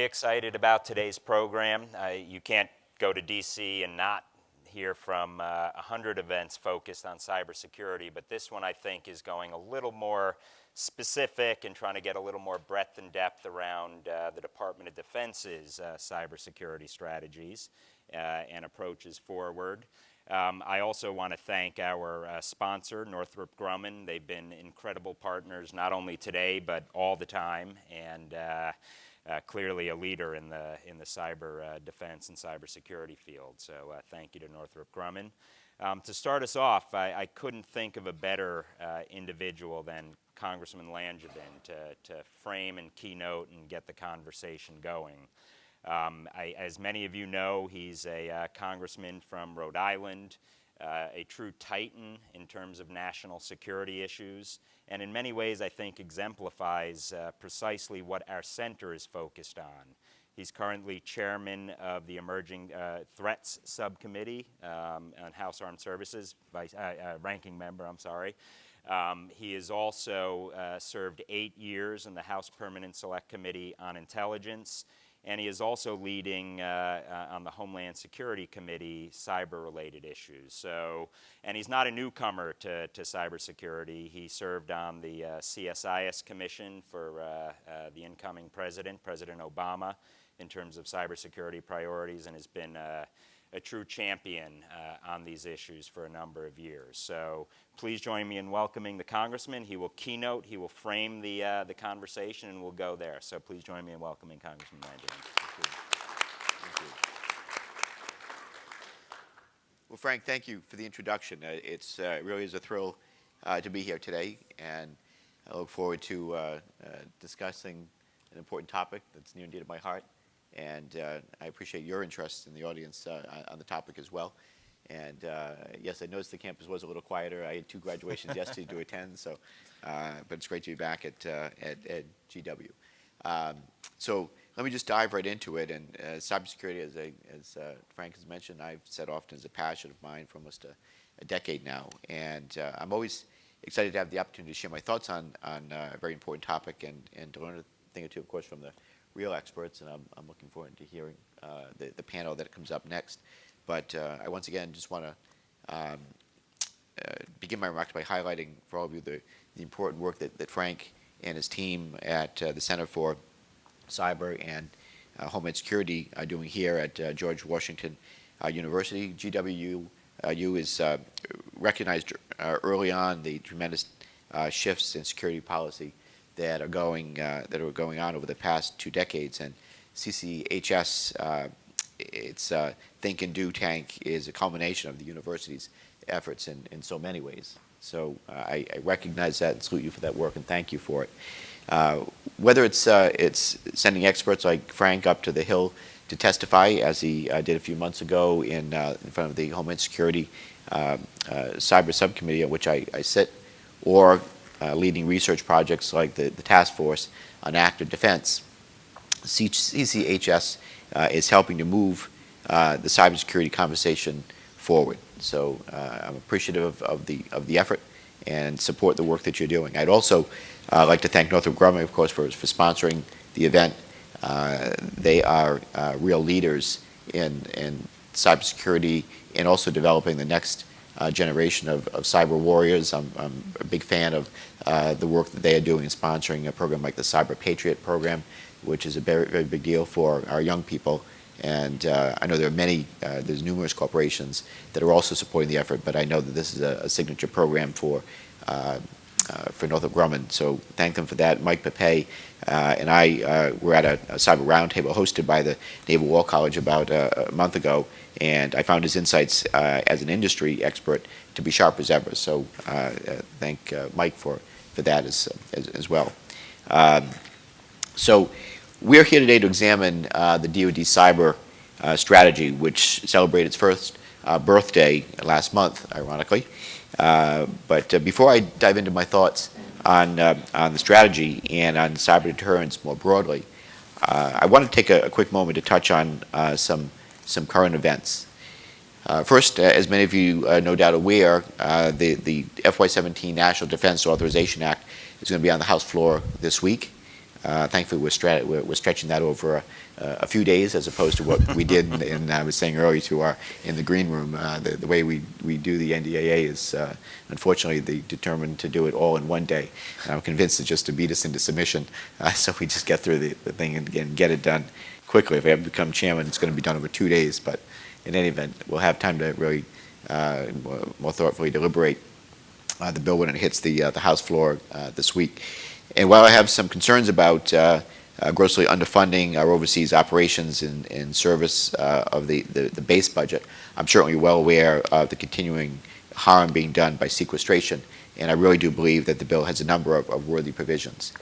excited about today's program. You can't go to DC and not hear from 100 events focused on cybersecurity, but this one I think is going a little more specific and trying to get a little more breadth and depth around the Department of Defense's cybersecurity strategies and approaches forward. I also want to thank our sponsor, Northrop Grumman. They've been incredible partners, not only today, but all the time, and clearly a leader in the cyber defense and cybersecurity field. So thank you to Northrop Grumman. To start us off, I couldn't think of a better individual than Congressman Langevin to frame and keynote and get the conversation going. As many of you know, he's a congressman from Rhode Island, a true titan in terms of national security issues, and in many ways I think exemplifies precisely what our center is focused on. He's currently chairman of the Emerging Threats Subcommittee on House Armed Services, ranking member, I'm sorry. He has also served 8 years in the House Permanent Select Committee on Intelligence, and he is also leading on the Homeland Security Committee cyber-related issues. So, and he's not a newcomer to cybersecurity. He served on the CSIS Commission for the incoming president, President Obama, in terms of cybersecurity priorities, and has been a true champion on these issues for a number of years. So please join me in welcoming the Congressman. He will keynote, he will frame the conversation, and we'll go there. So please join me in welcoming Congressman Langevin. Thank you. Thank you. Well, Frank, thank you for the introduction. It really is a thrill to be here today, and I look forward to discussing an important topic that's near and dear to my heart. And I appreciate your interest in the audience on the topic as well. And yes, I noticed the campus was a little quieter. I had 2 graduations yesterday to attend, so but it's great to be back at GW. So let me just dive right into it. And cybersecurity, as Frank has mentioned, I've said often is a passion of mine for almost a decade now. And I'm always excited to have the opportunity to share my thoughts on a very important topic and to learn a thing or two, of course, from the real experts, and I'm looking forward to hearing the panel that comes up next. But I once again just want to begin my remarks by highlighting for all of you the important work that Frank and his team at the Center for Cyber and Homeland Security are doing here at George Washington University. GWU is recognized early on the tremendous shifts in security policy that are going on over the past 2 decades, and CCHS, its Think and Do tank, is a culmination of the university's efforts in so many ways. So I recognize that and salute you for that work and thank you for it. Whether it's sending experts like Frank up to the Hill to testify, as he did a few months ago in front of the Homeland Security Cyber Subcommittee, at which I sit, or leading research projects like the Task Force on Active Defense, CCHS is helping to move the cybersecurity conversation forward. So I'm appreciative of the effort and support the work that you're doing. I'd also like to thank Northrop Grumman, of course, for sponsoring the event. They are real leaders in cybersecurity and also developing the next generation of cyber warriors. I'm a big fan of the work that they are doing in sponsoring a program like the Cyber Patriot program, which is a very, very big deal for our young people. And I know there are there's numerous corporations that are also supporting the effort, but I know that this is a signature program for Northrop Grumman. So thank them for that. Mike Papay and I were at a cyber roundtable hosted by the Naval War College about a month ago, and I found his insights as an industry expert to be sharp as ever. So thank Mike for that as well. So we're here today to examine the DoD cyber strategy, which celebrated its first birthday last month, ironically. But before I dive into my thoughts on the strategy and on cyber deterrence more broadly, I want to take a quick moment to touch on some current events. First, as many of you no doubt aware, the FY17 National Defense Authorization Act is going to be on the House floor this week. Thankfully, we're stretching that over a few days as opposed to what we did, and I was saying earlier in the green room, the way we do the NDAA is, unfortunately, they determined to do it all in one day. And I'm convinced it's just to beat us into submission, so we just get through the thing and get it done quickly. If I ever become chairman, it's going to be done over 2 days, but in any event, we'll have time to really more thoughtfully deliberate the bill when it hits the House floor this week. And while I have some concerns about grossly underfunding our overseas operations in service of the base budget, I'm certainly well aware of the continuing harm being done by sequestration, and I really do believe that the bill has a number of worthy provisions.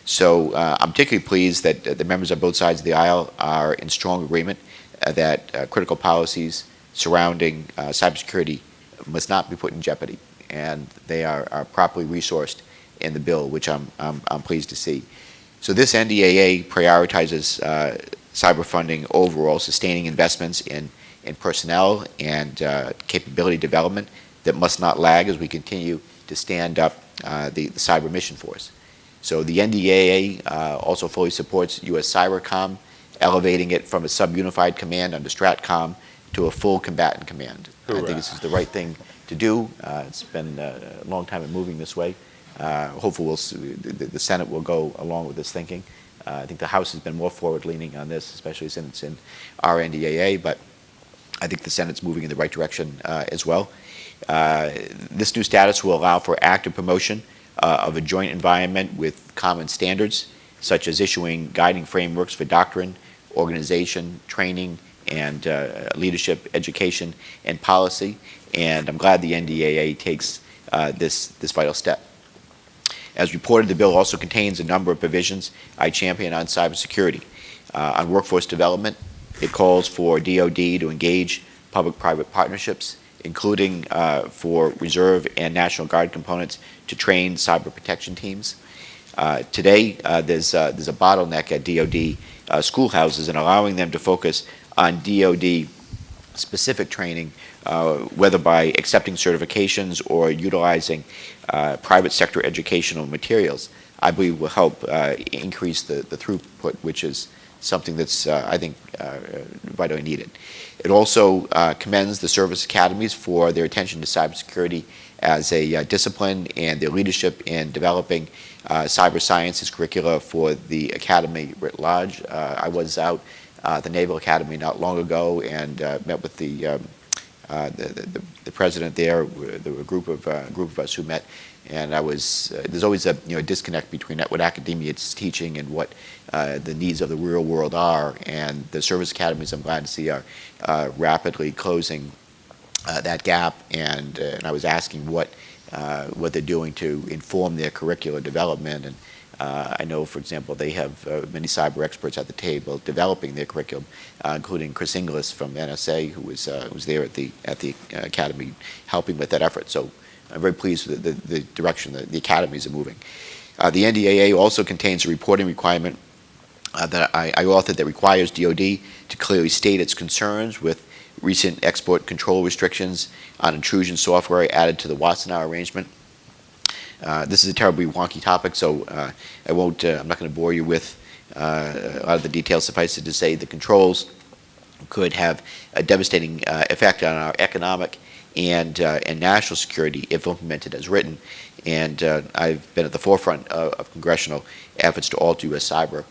So I'm particularly pleased that the members on both sides of the aisle are in strong agreement that critical policies surrounding cybersecurity must not be put in jeopardy, and they are properly resourced in the bill, which I'm pleased to see. So this NDAA prioritizes cyber funding overall, sustaining investments in personnel and capability development that must not lag as we continue to stand up the cyber mission force. So the NDAA also fully supports U.S. Cybercom, elevating it from a sub-unified command under STRATCOM to a full combatant command. I think this is the right thing to do. It's been a long time in moving this way. Hopefully the Senate will go along with this thinking. I think the House has been more forward-leaning on this, especially since it's in our NDAA, but I think the Senate's moving in the right direction as well. This new status will allow for active promotion of a joint environment with common standards, such as issuing guiding frameworks for doctrine, organization, training, and leadership, education, and policy. And I'm glad the NDAA takes this vital step. As reported, the bill also contains a number of provisions I champion on cybersecurity. On workforce development, it calls for DoD to engage public-private partnerships, including for Reserve and National Guard components to train cyber protection teams. Today, there's a bottleneck at DoD schoolhouses in allowing them to focus on DoD-specific training, whether by accepting certifications or utilizing private sector educational materials. I believe will help increase the throughput, which is something that's, I think, vitally needed. It also commends the service academies for their attention to cybersecurity as a discipline and their leadership in developing cyber sciences curricula for the academy writ large. I was out at the Naval Academy not long ago and met with the president there. There were a group of us who met, and there's always a disconnect between what academia is teaching and what the needs of the real world are. And the service academies, I'm glad to see, are rapidly closing that gap. And I was asking what they're doing to inform their curricular development. And I know, for example, they have many cyber experts at the table developing their curriculum, including Chris Inglis from NSA, who was there at the academy helping with that effort. So I'm very pleased with the direction that the academies are moving. The NDAA also contains a reporting requirement that I authored that requires DoD to clearly state its concerns with recent export control restrictions on intrusion software added to the Wassenaar arrangement. This is a terribly wonky topic, so I'm not going to bore you with a lot of the details. Suffice it to say, the controls could have a devastating effect on our economic and national security if implemented as written. And I've been at the forefront of congressional efforts to alter U.S. cyber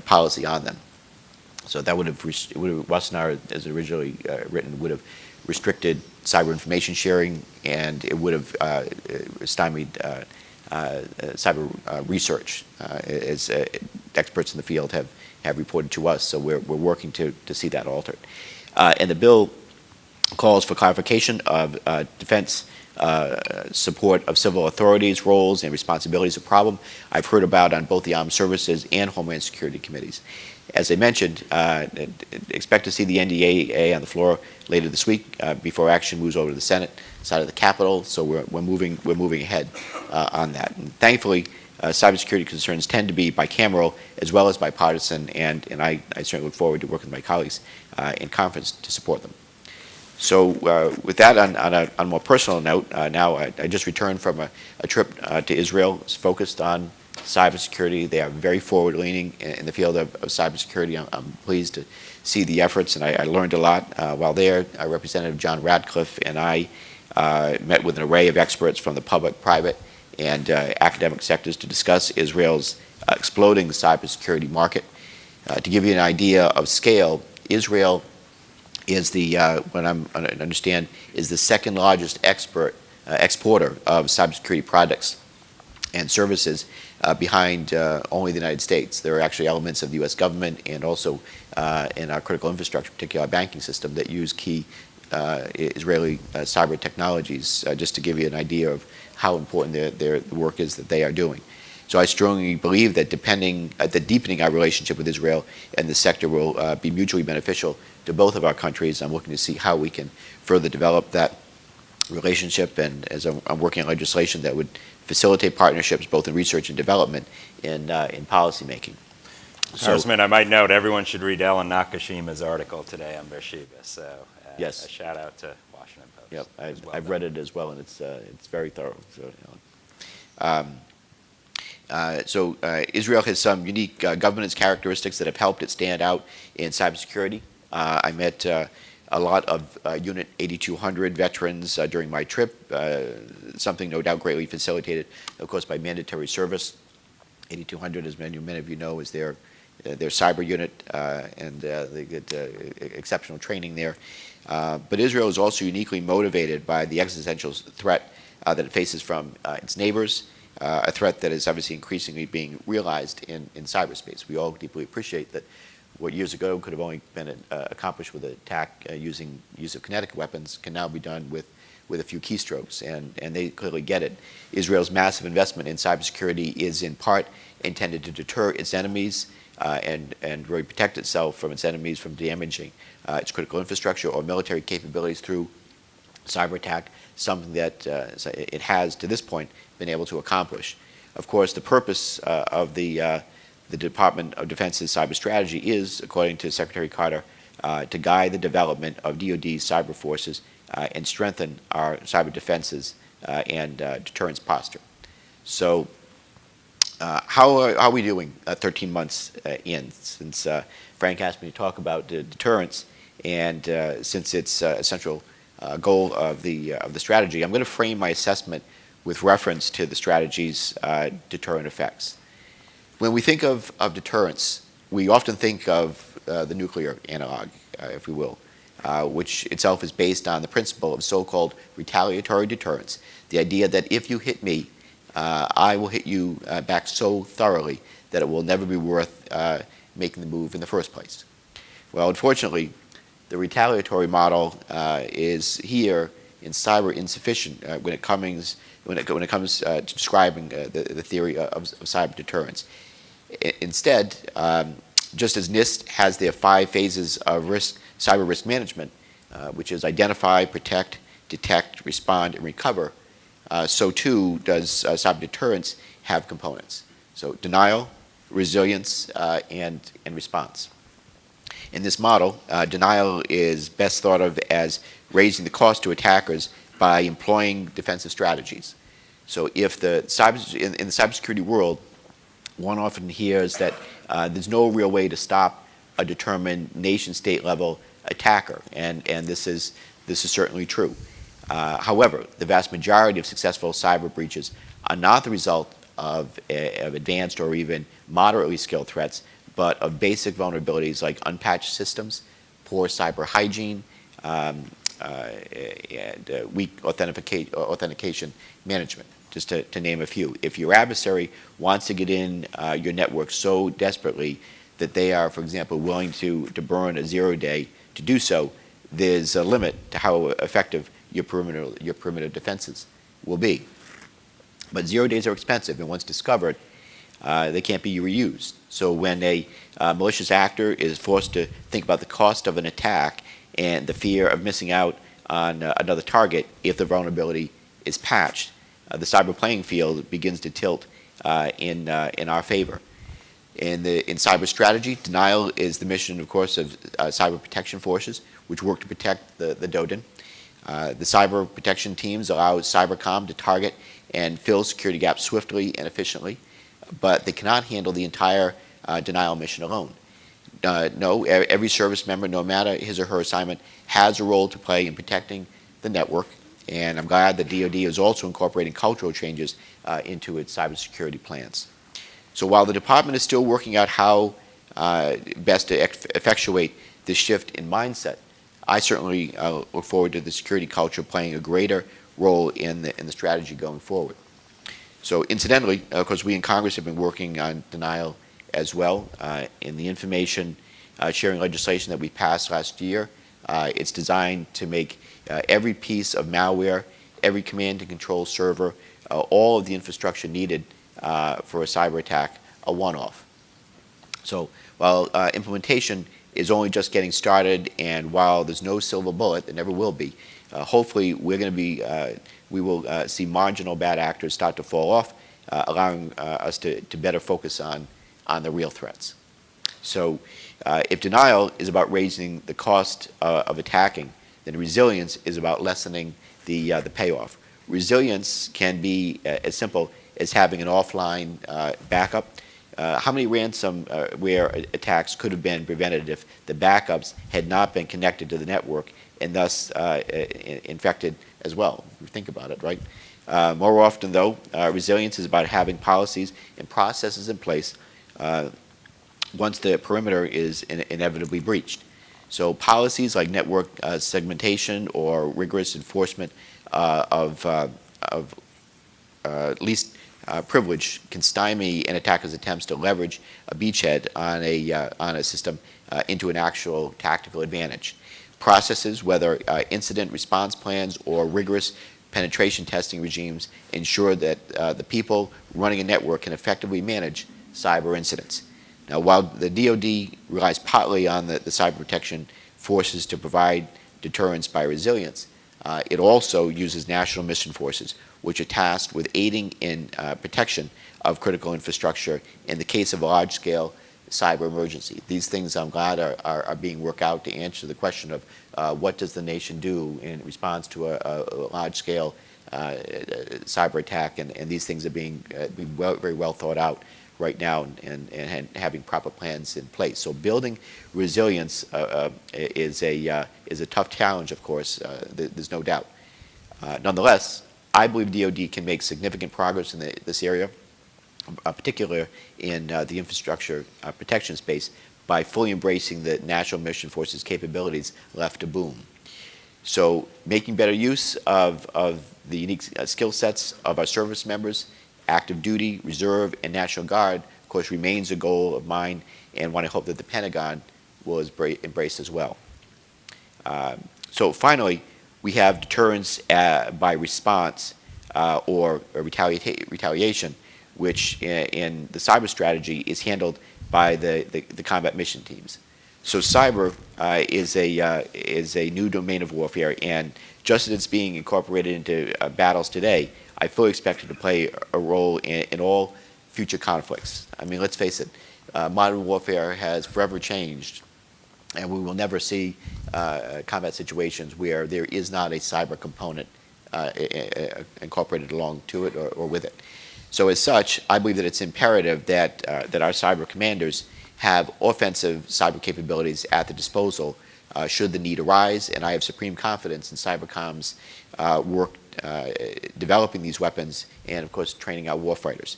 policy on them. So that would have Wassenaar, as originally written, would have restricted cyber information sharing, and it would have stymied cyber research, as experts in the field have reported to us. So we're working to see that altered. And the bill calls for clarification of defense support of civil authorities' roles and responsibilities, a problem I've heard about on both the Armed Services and Homeland Security committees. As I mentioned, expect to see the NDAA on the floor later this week before action moves over to the Senate side of the Capitol. So we're moving ahead on that. And thankfully, cybersecurity concerns tend to be bicameral as well as bipartisan, and I certainly look forward to working with my colleagues in conference to support them. So with that, on a more personal note, now I just returned from a trip to Israel. It's focused on cybersecurity. They are very forward-leaning in the field of cybersecurity. I'm pleased to see the efforts, and I learned a lot while there. Representative John Radcliffe and I met with an array of experts from the public, private, and academic sectors to discuss Israel's exploding cybersecurity market. To give you an idea of scale, Israel is what I understand, is the second largest exporter of cybersecurity products and services behind only the United States. There are actually elements of the U.S. government and also in our critical infrastructure, particularly our banking system, that use key Israeli cyber technologies, just to give you an idea of how important their work is that they are doing. So I strongly believe that deepening our relationship with Israel and the sector will be mutually beneficial to both of our countries. I'm looking to see how we can further develop that relationship, and as I'm working on legislation that would facilitate partnerships both in research and development in policymaking. Congressman, I might note everyone should read Ellen Nakashima's article today on Beersheba. So yes, a shout out to Washington Post. Yep, I've read it as well, and it's very thorough. So, Israel has some unique governance characteristics that have helped it stand out in cybersecurity. I met a lot of Unit 8200 veterans during my trip, something no doubt greatly facilitated, of course, by mandatory service. 8200, as many of you know, is their cyber unit, and they get exceptional training there. But Israel is also uniquely motivated by the existential threat that it faces from its neighbors, a threat that is obviously increasingly being realized in cyberspace. We all deeply appreciate that what years ago could have only been accomplished with an attack using use of kinetic weapons can now be done with a few keystrokes, and they clearly get it. Israel's massive investment in cybersecurity is in part intended to deter its enemies and really protect itself from its enemies from damaging its critical infrastructure or military capabilities through cyber attack, something that it has, to this point, been able to accomplish. Of course, the purpose of the Department of Defense's cyber strategy is, according to Secretary Carter, to guide the development of DoD's cyber forces and strengthen our cyber defenses and deterrence posture. So how are we doing 13 months in? Since Frank asked me to talk about deterrence, and since it's a central goal of the strategy, I'm going to frame my assessment with reference to the strategy's deterrent effects. When we think of deterrence, we often think of the nuclear analog, if we will, which itself is based on the principle of so-called retaliatory deterrence, the idea that if you hit me, I will hit you back so thoroughly that it will never be worth making the move in the first place. Well, unfortunately, the retaliatory model is here in cyber insufficient when it comes to describing the theory of cyber deterrence. Instead, just as NIST has their 5 phases of cyber risk management, which is identify, protect, detect, respond, and recover, so too does cyber deterrence have components. So denial, resilience, and response. In this model, denial is best thought of as raising the cost to attackers by employing defensive strategies. So if in the cybersecurity world, one often hears that there's no real way to stop a determined nation-state level attacker, and this is certainly true. However, the vast majority of successful cyber breaches are not the result of advanced or even moderately skilled threats, but of basic vulnerabilities like unpatched systems, poor cyber hygiene, and weak authentication management, just to name a few. If your adversary wants to get in your network so desperately that they are, for example, willing to burn a 0-day to do so, there's a limit to how effective your perimeter defenses will be. But 0 days are expensive, and once discovered, they can't be reused. So when a malicious actor is forced to think about the cost of an attack and the fear of missing out on another target if the vulnerability is patched, the cyber playing field begins to tilt in our favor. In cyber strategy, denial is the mission, of course, of cyber protection forces, which work to protect the DoD. The cyber protection teams allow cybercom to target and fill security gaps swiftly and efficiently. but they cannot handle the entire denial mission alone. No, every service member, no matter his or her assignment, has a role to play in protecting the network, and I'm glad that DoD is also incorporating cultural changes into its cybersecurity plans. So while the department is still working out how best to effectuate this shift in mindset, I certainly look forward to the security culture playing a greater role in the strategy going forward. So incidentally, of course, we in Congress have been working on denial as well. In the information sharing legislation that we passed last year, it's designed to make every piece of malware, every command and control server, all of the infrastructure needed for a cyber attack a one-off. So while implementation is only just getting started, and while there's no silver bullet, there never will be, hopefully we will see marginal bad actors start to fall off, allowing us to better focus on the real threats. So if denial is about raising the cost of attacking, then resilience is about lessening the payoff. Resilience can be as simple as having an offline backup. How many ransomware attacks could have been prevented if the backups had not been connected to the network and thus infected as well? If you think about it, right? More often, though, resilience is about having policies and processes in place once the perimeter is inevitably breached. So policies like network segmentation or rigorous enforcement of least privilege can stymie an attacker's attempts to leverage a beachhead on a system into an actual tactical advantage. Processes, whether incident response plans or rigorous penetration testing regimes, ensure that the people running a network can effectively manage cyber incidents. Now, while the DoD relies partly on the cyber protection forces to provide deterrence by resilience, it also uses national mission forces, which are tasked with aiding in protection of critical infrastructure in the case of a large-scale cyber emergency. These things, I'm glad, are being worked out to answer the question of what does the nation do in response to a large-scale cyber attack, and these things are being very well thought out right now, and having proper plans in place. So building resilience is a tough challenge, of course. There's no doubt. Nonetheless, I believe DoD can make significant progress in this area, particularly in the infrastructure protection space, by fully embracing the National Mission Force's capabilities left to boom. So making better use of the unique skill sets of our service members, active duty, reserve, and National Guard, of course, remains a goal of mine, and one I hope that the Pentagon will embrace as well. So finally, we have deterrence by response or retaliation, which in the cyber strategy is handled by the combat mission teams. So cyber is a new domain of warfare, and just as it's being incorporated into battles today, I fully expect it to play a role in all future conflicts. I mean, let's face it, modern warfare has forever changed, and we will never see combat situations where there is not a cyber component incorporated along to it or with it. So as such, I believe that it's imperative that our cyber commanders have offensive cyber capabilities at the disposal should the need arise, and I have supreme confidence in Cybercom's work developing these weapons and, of course, training our warfighters.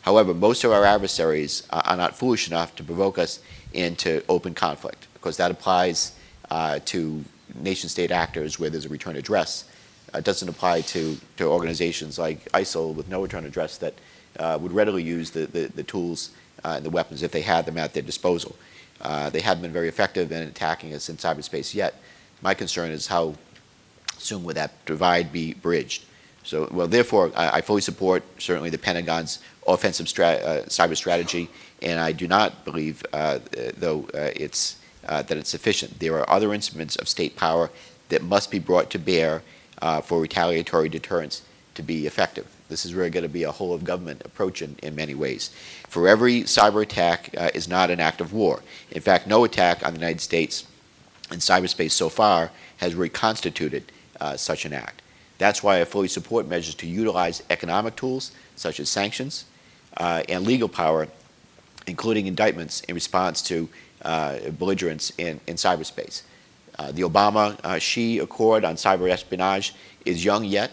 However, most of our adversaries are not foolish enough to provoke us into open conflict, because that applies to nation-state actors where there's a return address. It doesn't apply to organizations like ISIL with no return address that would readily use the tools and the weapons if they had them at their disposal. They haven't been very effective in attacking us in cyberspace yet. My concern is how soon would that divide be bridged. So, well, therefore, I fully support certainly the Pentagon's offensive cyber strategy, and I do not believe, though, that it's sufficient. There are other instruments of state power that must be brought to bear for retaliatory deterrence to be effective. This is really going to be a whole of government approach in many ways. For every cyber attack is not an act of war. In fact, no attack on the United States in cyberspace so far has reconstituted such an act. That's why I fully support measures to utilize economic tools such as sanctions, and legal power, including indictments in response to belligerents in cyberspace. The Obama-Xi Accord on cyber espionage is young yet,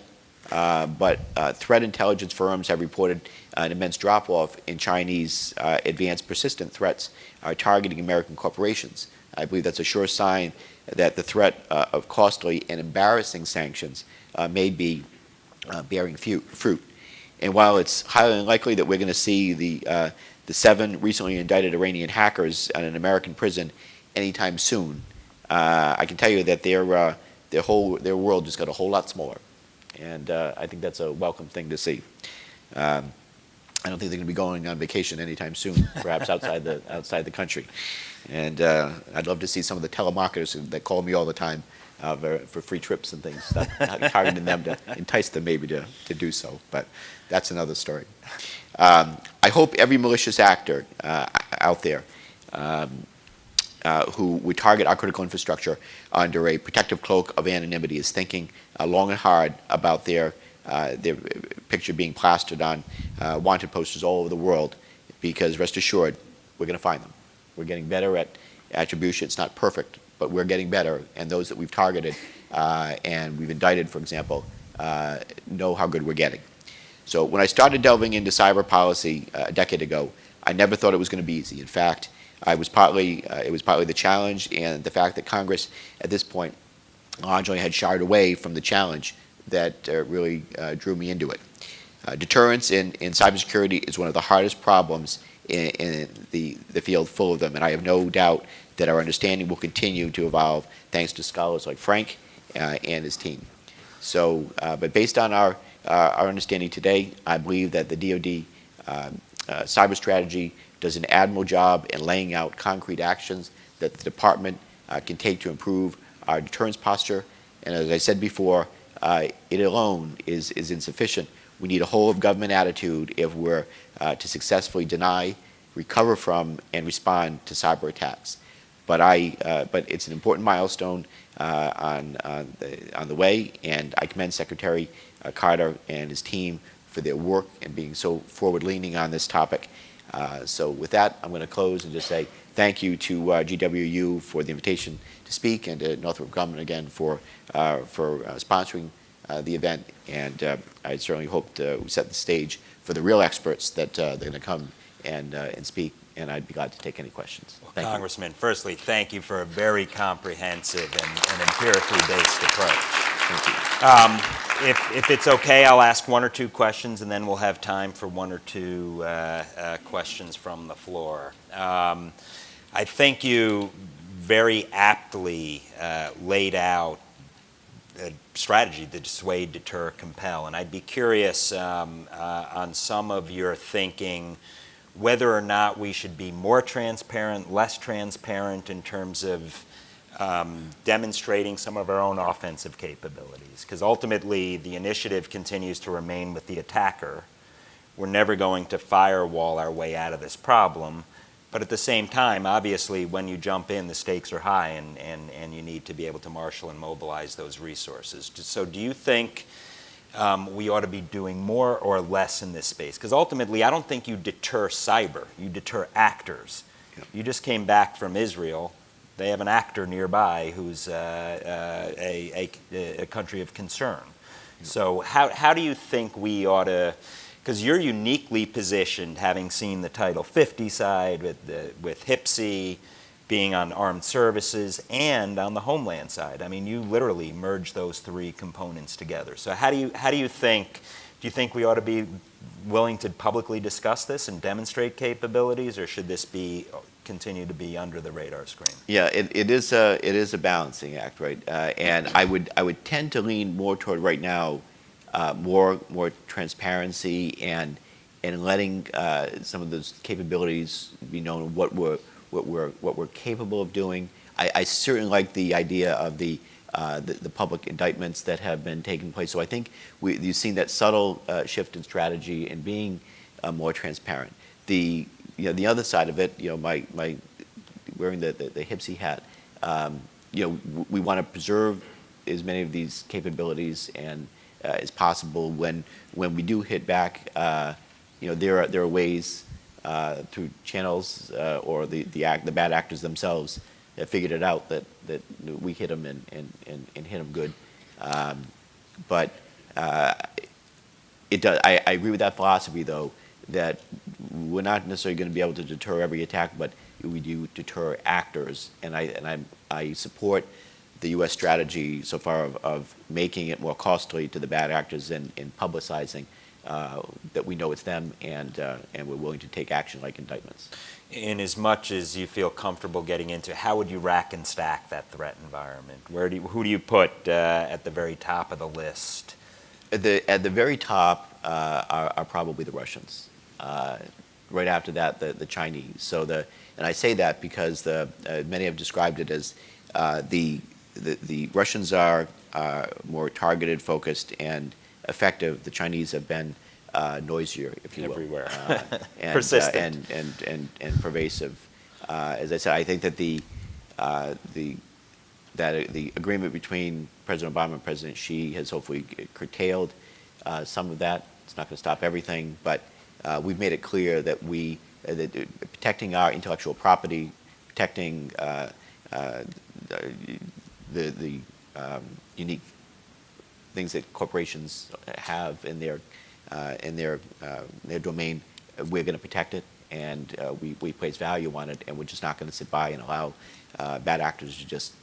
but threat intelligence firms have reported an immense drop-off in Chinese advanced persistent threats targeting American corporations. I believe that's a sure sign that the threat of costly and embarrassing sanctions may be bearing fruit. And while it's highly unlikely that we're going to see the 7 recently indicted Iranian hackers in an American prison anytime soon, I can tell you that their world just got a whole lot smaller, and I think that's a welcome thing to see. I don't think they're going to be going on vacation anytime soon, perhaps outside the country. And I'd love to see some of the telemarketers that call me all the time for free trips and things, targeting them to entice them maybe to do so. But that's another story. I hope every malicious actor out there who would target our critical infrastructure under a protective cloak of anonymity is thinking long and hard about their picture being plastered on wanted posters all over the world, because rest assured, we're going to find them. We're getting better at attribution. It's not perfect, but we're getting better, and those that we've targeted and we've indicted, for example, know how good we're getting. So when I started delving into cyber policy a decade ago, I never thought it was going to be easy. In fact, it was partly the challenge and the fact that Congress at this point largely had shied away from the challenge that really drew me into it. Deterrence in cybersecurity is one of the hardest problems in the field, full of them, and I have no doubt that our understanding will continue to evolve thanks to scholars like Frank and his team. So, but based on our understanding today, I believe that the DoD cyber strategy does an admirable job in laying out concrete actions that the department can take to improve our deterrence posture. And as I said before, it alone is insufficient. We need a whole of government attitude if we're to successfully deny, recover from, and respond to cyber attacks. But it's an important milestone on the way, and I commend Secretary Carter and his team for their work and being so forward-leaning on this topic. So with that, I'm going to close and just say thank you to GWU for the invitation to speak, and to Northrop Grumman again for sponsoring the event. And I certainly hope to set the stage for the real experts that they're going to come and speak. And I'd be glad to take any questions. Well, thank Congressman, firstly, thank you for a very comprehensive and empirically based approach. Thank you. If it's okay, I'll ask 1 or 2 questions, and then we'll have time for 1 or 2 questions from the floor. I think you very aptly laid out a strategy to dissuade, deter, compel, and I'd be curious on some of your thinking, whether or not we should be more transparent, less transparent in terms of demonstrating some of our own offensive capabilities. Because ultimately, the initiative continues to remain with the attacker. We're never going to firewall our way out of this problem. But at the same time, obviously, when you jump in, the stakes are high, and you need to be able to marshal and mobilize those resources. So do you think we ought to be doing more or less in this space? Because ultimately, I don't think you deter cyber. You deter actors. Yep. You just came back from Israel. They have an actor nearby who's a country of concern. Yep. So how do you think we ought to, because you're uniquely positioned, having seen the Title 50 side with HPSI, being on armed services, and on the Homeland side. I mean, you literally merge those 3 components together. So how do you think, do you think we ought to be willing to publicly discuss this and demonstrate capabilities, or should this continue to be under the radar screen? Yeah, it is a balancing act, right? And I would tend to lean more toward right now more transparency and letting some of those capabilities be known, what we're capable of doing. I certainly like the idea of the public indictments that have been taking place. So I think you've seen that subtle shift in strategy and being more transparent. The other side of it, my wearing the HPSI hat, we want to preserve as many of these capabilities and as possible when we do hit back. there are ways through channels or the bad actors themselves that figured it out that we hit them and hit them good. But it does. I agree with that philosophy, though, that we're not necessarily going to be able to deter every attack, but we do deter actors, and I support the U.S. strategy so far of making it more costly to the bad actors and publicizing that we know it's them, and we're willing to take action like indictments. In as much as you feel comfortable getting into, how would you rack and stack that threat environment? Who do you put at the very top of the list? At the very top are probably the Russians. Right after that, the Chinese. And I say that because many have described it as the Russians are more targeted, focused, and effective. The Chinese have been noisier, if you will. Everywhere. And, persistent. And pervasive. As I said, I think that the agreement between President Obama and President Xi has hopefully curtailed some of that. It's not going to stop everything, but we've made it clear that that protecting our intellectual property, protecting the unique things that corporations have in their domain, we're going to protect it, and we place value on it, and we're just not going to sit by and allow bad actors to just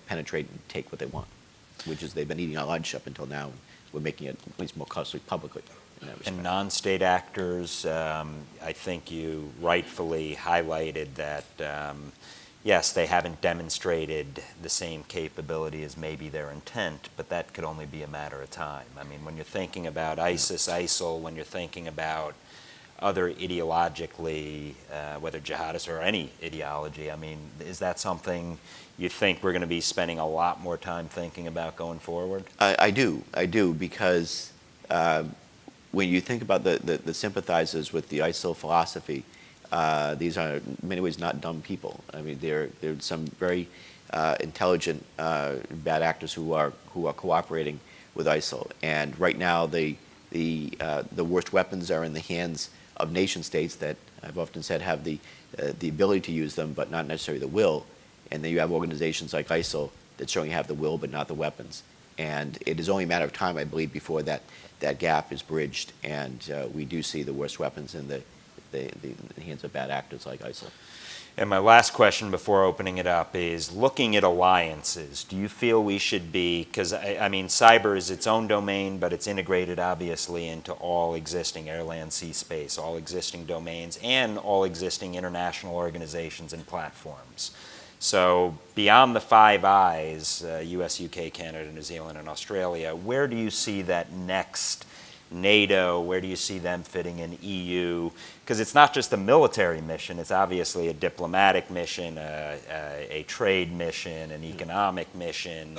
penetrate and take what they want, which is they've been eating our lunch up until now. We're making it at least more costly publicly. And non-state actors, I think you rightfully highlighted that, yes, they haven't demonstrated the same capability as maybe their intent, but that could only be a matter of time. I mean, when you're thinking about ISIS, ISIL, when you're thinking about other ideologically, whether jihadists or any ideology, I mean, is that something you think we're going to be spending a lot more time thinking about going forward? I do, because when you think about the sympathizers with the ISIL philosophy, these are in many ways not dumb people. I mean, they're some very intelligent bad actors who are cooperating with ISIL. And right now, the worst weapons are in the hands of nation states that I've often said have the ability to use them, but not necessarily the will. And then you have organizations like ISIL that certainly have the will, but not the weapons. And it is only a matter of time, I believe, before that gap is bridged, and we do see the worst weapons in the hands of bad actors like ISIL. And my last question before opening it up is, looking at alliances, do you feel we should be, because I mean, cyber is its own domain, but it's integrated obviously into all existing air, land, sea space, all existing domains, and all existing international organizations and platforms. So beyond the Five Eyes, US, UK, Canada, New Zealand, and Australia, where do you see that next NATO? Where do you see them fitting in EU? Because it's not just a military mission, it's obviously a diplomatic mission, a trade mission, an economic mission,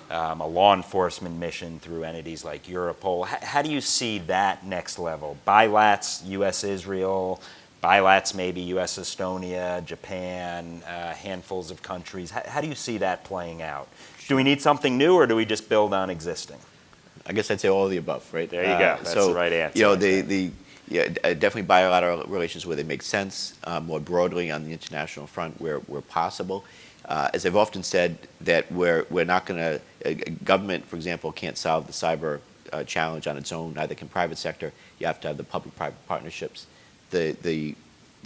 a law enforcement mission through entities like Europol. How do you see that next level? Bilats, US-Israel, bilats maybe US-Estonia, Japan, handfuls of countries. How do you see that playing out? Do we need something new, or do we just build on existing? I guess I'd say all of the above, right? There you go. That's the right answer. You know, definitely bilateral relations where they make sense, more broadly on the international front where possible. As I've often said, that we're not going to, government, for example, can't solve the cyber challenge on its own, neither can private sector. You have to have the public-private partnerships. The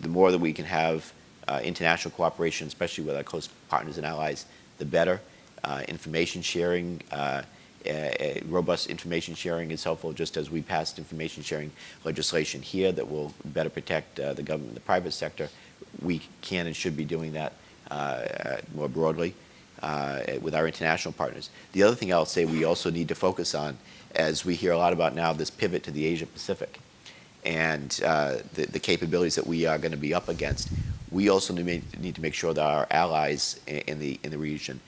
more that we can have international cooperation, especially with our close partners and allies, the better. Information sharing, robust information sharing is helpful, just as we passed information sharing legislation here that will better protect the government and the private sector. We can and should be doing that more broadly with our international partners. The other thing I'll say we also need to focus on, as we hear a lot about now, this pivot to the Asia Pacific and the capabilities that we are going to be up against. We also need to make sure that our allies in the region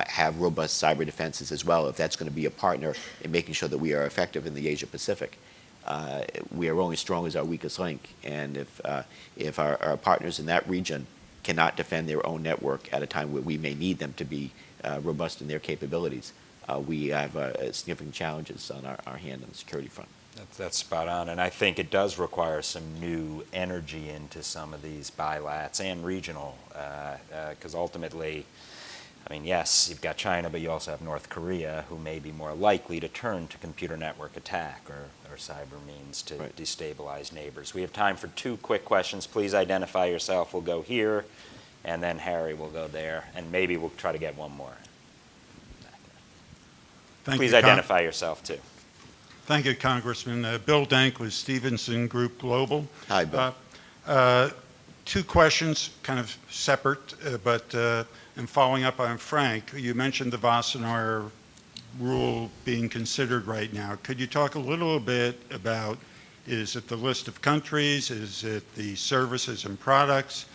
have robust cyber defenses as well, if that's going to be a partner in making sure that we are effective in the Asia Pacific. We are only strong as our weakest link, and if our partners in that region cannot defend their own network at a time where we may need them to be robust in their capabilities, we have significant challenges on our hand on the security front. That's spot on, and I think it does require some new energy into some of these bilats and regional, because ultimately, I mean, yes, you've got China, but you also have North Korea, who may be more likely to turn to computer network attack or cyber means to Right. destabilize neighbors. We have time for 2 quick questions. Please identify yourself. We'll go here, and then Harry will go there, and maybe we'll try to get one more. Please identify yourself, too. Thank you, Congressman. Bill Dank with Stevenson Group Global. Hi, Bill. 2 questions, kind of separate, but and following up on Frank, you mentioned the Wassenaar rule being considered right now. Could you talk a little bit about, is it the list of countries, is it the services and products,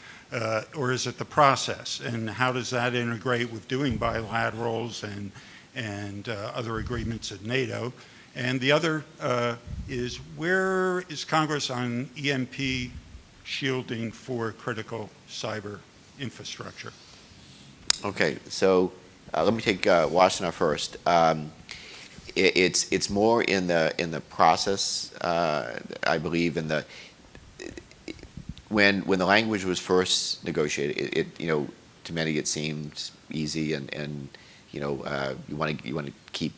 or is it the process? And how does that integrate with doing bilaterals and other agreements at NATO? And the other is, where is Congress on EMP shielding for critical cyber infrastructure? Okay, so let me take Wassenaar first. It's more in the process, I believe, when the language was first negotiated. To many it seemed easy, and you want to keep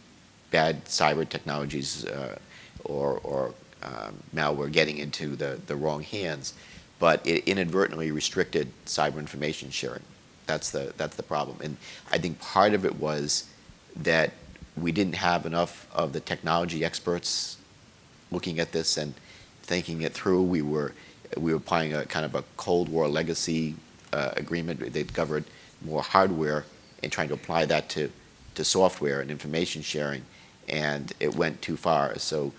bad cyber technologies or malware getting into the wrong hands, but it inadvertently restricted cyber information sharing. That's the problem. And I think part of it was that we didn't have enough of the technology experts looking at this and thinking it through. We were applying a kind of a Cold War legacy agreement. They covered more hardware and trying to apply that to software and information sharing, and it went too far. So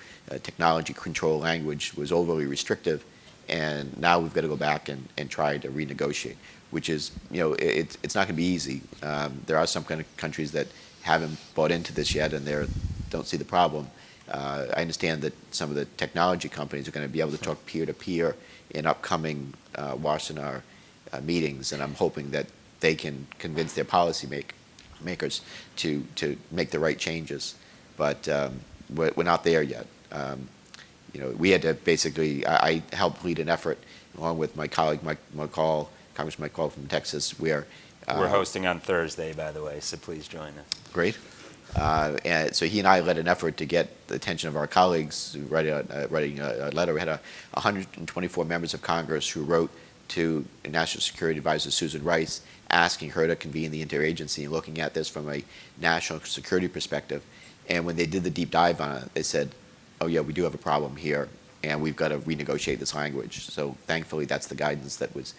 technology control language was overly restrictive, and now we've got to go back and try to renegotiate, which is, it's not going to be easy. There are some kind of countries that haven't bought into this yet, and they don't see the problem. I understand that some of the technology companies are going to be able to talk peer-to-peer in upcoming Wassenaar meetings, and I'm hoping that they can convince their policy makers to make the right changes. But we're not there yet. We had to basically, I helped lead an effort along with my colleague Mike McCall, Congressman McCall from Texas, where we're hosting on Thursday, by the way, so please join us. Great. And so he and I led an effort to get the attention of our colleagues, writing a letter. We had 124 members of Congress who wrote to National Security Advisor Susan Rice, asking her to convene the interagency and looking at this from a national security perspective. And when they did the deep dive on it, they said, oh yeah, we do have a problem here, and we've got to renegotiate this language. So thankfully, that's the guidance that was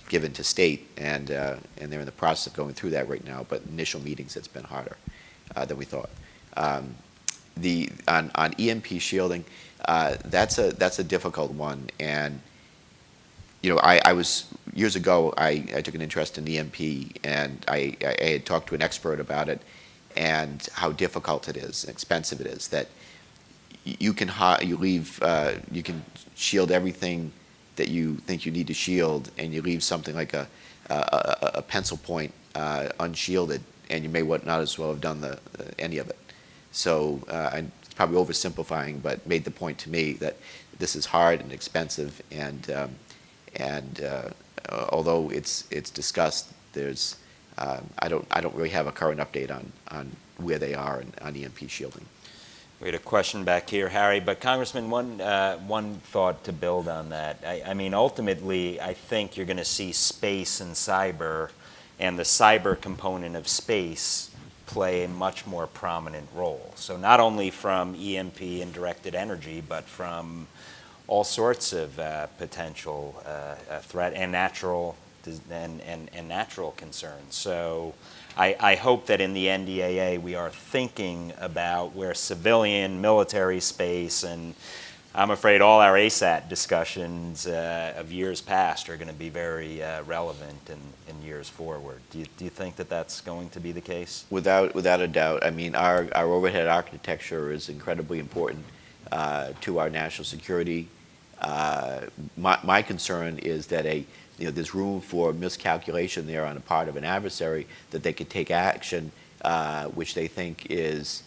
given to state, and they're in the process of going through that right now. But initial meetings, it's been harder than we thought. On EMP shielding, that's a difficult one. And I was years ago, I took an interest in EMP, and I had talked to an expert about it and how difficult it is and expensive it is. That you can shield everything that you think you need to shield, and you leave something like a pencil point unshielded, and you may not as well have done any of it. So it's probably oversimplifying, but made the point to me that this is hard and expensive, and although it's discussed, there's I don't really have a current update on where they are on EMP shielding. We had a question back here, Harry, but Congressman, one thought to build on that. I mean, ultimately, I think you're going to see space and cyber, and the cyber component of space play a much more prominent role. So not only from EMP and directed energy, but from all sorts of potential threat and natural concerns. So I hope that in the NDAA we are thinking about where civilian, military space, and I'm afraid all our ASAT discussions of years past are going to be very relevant in years forward. Do you think that that's going to be the case? Without a doubt. I mean, our overhead architecture is incredibly important to our national security. My concern is that there's room for miscalculation there on the part of an adversary, that they could take action which they think is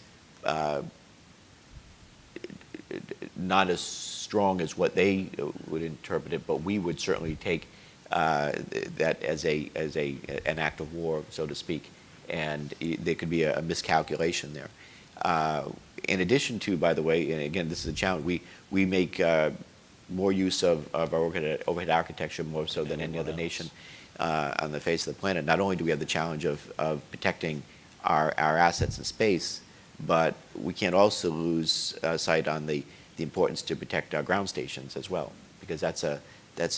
not as strong as what they would interpret it, but we would certainly take that as an act of war, so to speak, and there could be a miscalculation there. In addition to, by the way, and again, this is a challenge, we make more use of our overhead architecture more so than any other nation on the face of the planet. Not only do we have the challenge of protecting our assets in space, but we can't also lose sight on the importance to protect our ground stations as well, because that's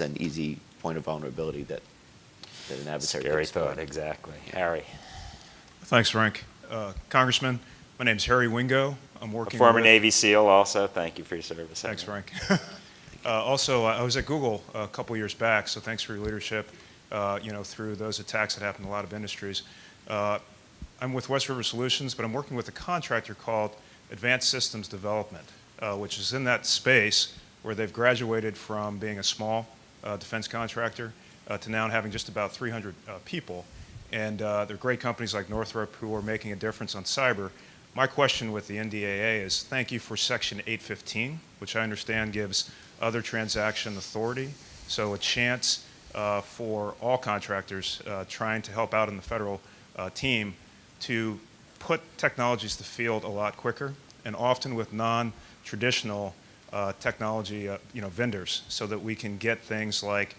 an easy point of vulnerability that an adversary Scary could exploit. thought, exactly. Harry. Thanks, Frank. Congressman, my name's Harry Wingo. I'm A working former with... Navy SEAL also. Thank you for your service. Thanks, Frank. Also, I was at Google a couple years back, so thanks for your leadership, through those attacks that happened in a lot of industries. I'm with West River Solutions, but I'm working with a contractor called Advanced Systems Development, which is in that space where they've graduated from being a small defense contractor to now having just about 300 people. And they're great companies like Northrop who are making a difference on cyber. My question with the NDAA is thank you for Section 815, which I understand gives other transaction authority, so a chance for all contractors trying to help out in the federal team to put technologies to field a lot quicker, and often with non-traditional technology vendors, so that we can get things like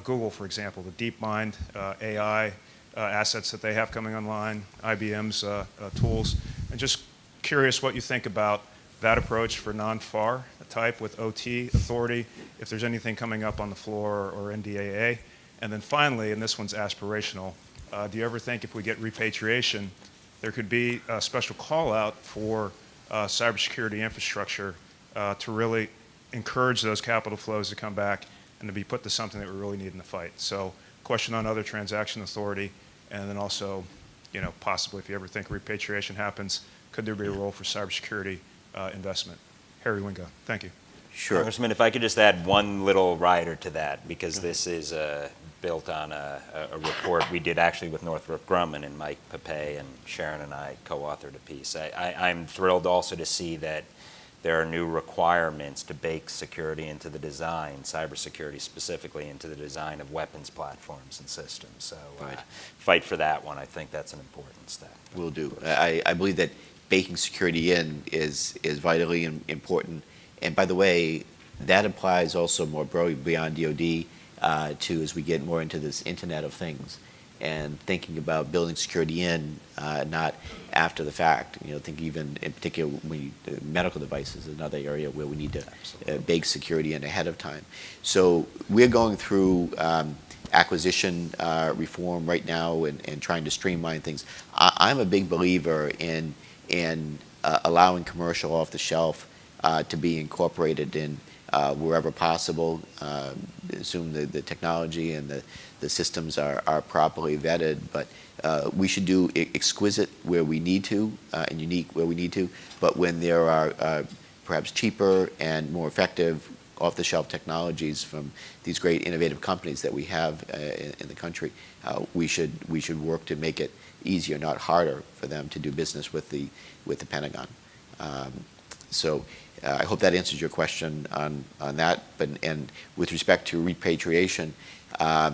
Google, for example, the DeepMind AI assets that they have coming online, IBM's tools, and just curious what you think about that approach for non-FAR type with OT authority, if there's anything coming up on the floor or NDAA. And then finally, and this one's aspirational, do you ever think if we get repatriation, there could be a special call out for cybersecurity infrastructure to really encourage those capital flows to come back and to be put to something that we really need in the fight? So question on other transaction authority, and then also, possibly if you ever think repatriation happens, could there be a role for cybersecurity investment? Harry Wingo, thank you. Sure. Congressman, if I could just add one little rider to that, because this is built on a report we did actually with Northrop Grumman, and Mike Papay and Sharon and I co-authored a piece. I'm thrilled also to see that there are new requirements to bake security into the design, cybersecurity specifically, into the design of weapons platforms and systems. So Right. Fight for that one. I think that's an important step. Will do. I believe that baking security in is vitally important. And by the way, that applies also more broadly beyond DoD to as we get more into this Internet of Things and thinking about building security in, not after the fact. Think even in particular medical devices is another area where we need to bake security in ahead of time. So we're going through acquisition reform right now and trying to streamline things. I'm a big believer in allowing commercial off the shelf to be incorporated in wherever possible. Assume the technology and the systems are properly vetted, but we should do exquisite where we need to and unique where we need to. But when there are perhaps cheaper and more effective off-the-shelf technologies from these great innovative companies that we have in the country, we should work to make it easier, not harder, for them to do business with the Pentagon. So I hope that answers your question on that. And with respect to repatriation, a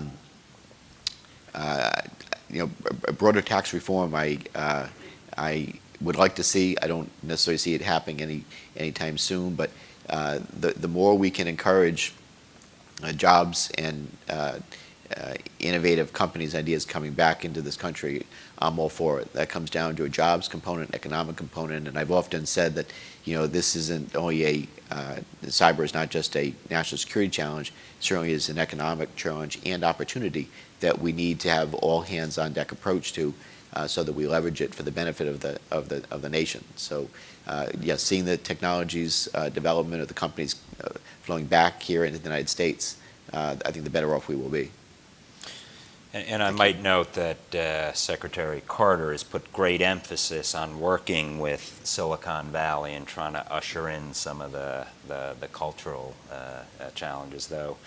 broader tax reform, I would like to see. I don't necessarily see it happening anytime soon, but the more we can encourage jobs and innovative companies' ideas coming back into this country, I'm all for it. That comes down to a jobs component, economic component, and I've often said that this isn't only cyber is not just a national security challenge. It certainly is an economic challenge and opportunity that we need to have all hands on deck approach to, so that we leverage it for the benefit of the nation. So, yes, seeing the technologies development of the companies flowing back here into the United States, I think the better off we will be. And I might note that Secretary Carter has put great emphasis on working with Silicon Valley and trying to usher in some of the cultural challenges, though.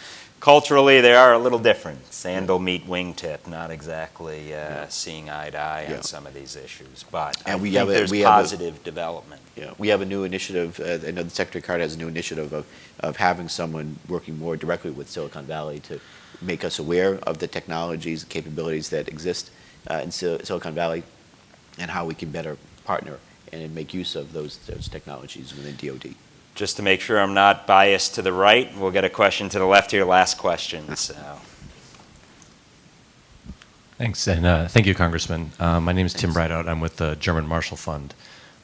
Culturally, they are a little different. Sandal meet wingtip, not exactly seeing eye to eye on some of these issues. But I think there's positive development. Yeah, we have a new initiative. I know the Secretary Carter has a new initiative of having someone working more directly with Silicon Valley to make us aware of the technologies and capabilities that exist in Silicon Valley and how we can better partner and make use of those technologies within DoD. Just to make sure I'm not biased to the right, we'll get a question to the left here, last question. So. Thanks, and thank you, Congressman. My name is Tim Rideout. I'm with the German Marshall Fund.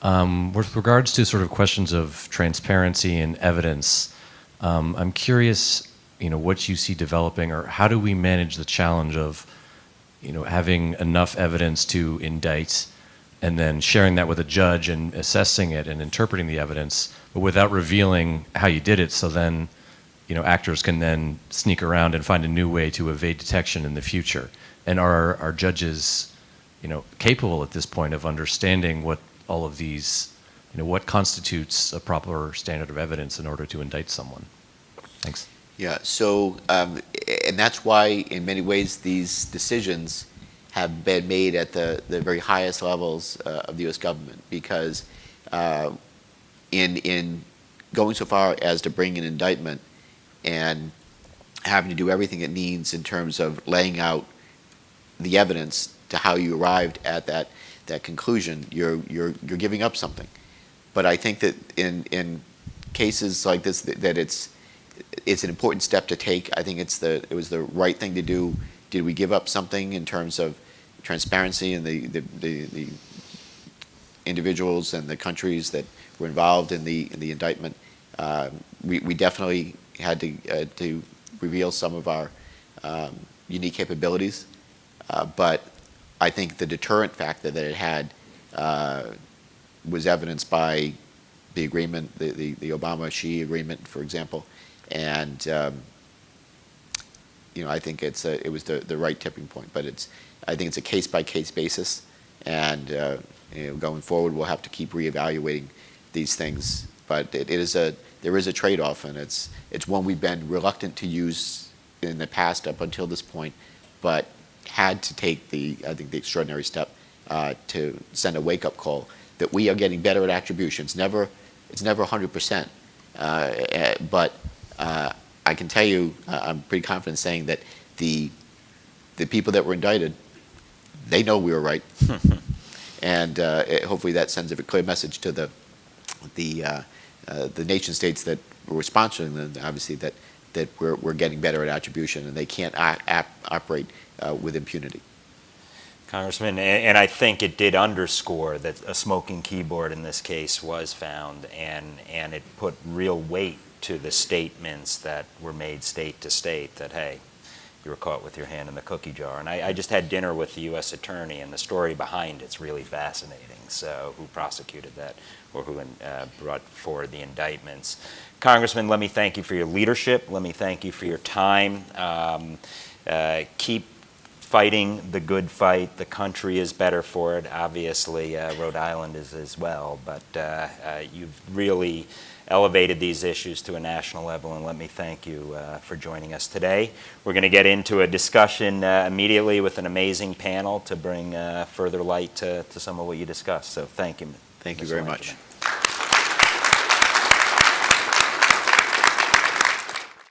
With regards to sort of questions of transparency and evidence, I'm curious, what you see developing, or how do we manage the challenge of, having enough evidence to indict, and then sharing that with a judge and assessing it and interpreting the evidence, but without revealing how you did it, so then, actors can then sneak around and find a new way to evade detection in the future. And are our judges, capable at this point of understanding what all of these, what constitutes a proper standard of evidence in order to indict someone? Thanks. Yeah, so, and that's why in many ways these decisions have been made at the very highest levels of the U.S. government, because in going so far as to bring an indictment and having to do everything it needs in terms of laying out the evidence to how you arrived at that conclusion, you're giving up something. But I think that in cases like this, that it's an important step to take. I think it was the right thing to do. Did we give up something in terms of transparency and the individuals and the countries that were involved in the indictment? We definitely had to reveal some of our unique capabilities, but I think the deterrent factor that it had was evidenced by the agreement, the Obama-Xi agreement, for example, and I think it was the right tipping point. But I think it's a case-by-case basis, and going forward we'll have to keep reevaluating these things. But there is a trade-off, and it's one we've been reluctant to use in the past up until this point, but had to take I think the extraordinary step to send a wake-up call that we are getting better at attribution. It's never 100%, but I can tell you, I'm pretty confident saying that the people that were indicted, they know we were right, and hopefully that sends a clear message to the nation states that were sponsoring them, obviously, that we're getting better at attribution, and they can't operate with impunity. Congressman, and I think it did underscore that a smoking keyboard in this case was found, and it put real weight to the statements that were made state to state that, hey, you were caught with your hand in the cookie jar. And I just had dinner with the U.S. Attorney, and the story behind it's really fascinating. So who prosecuted that, or who brought forward the indictments. Congressman, let me thank you for your leadership. Let me thank you for your time. Keep fighting the good fight. The country is better for it. Obviously, Rhode Island is as well. But you've really elevated these issues to a national level, and let me thank you for joining us today. We're going to get into a discussion immediately with an amazing panel to bring further light to some of what you discussed. So thank you. Thank you very much.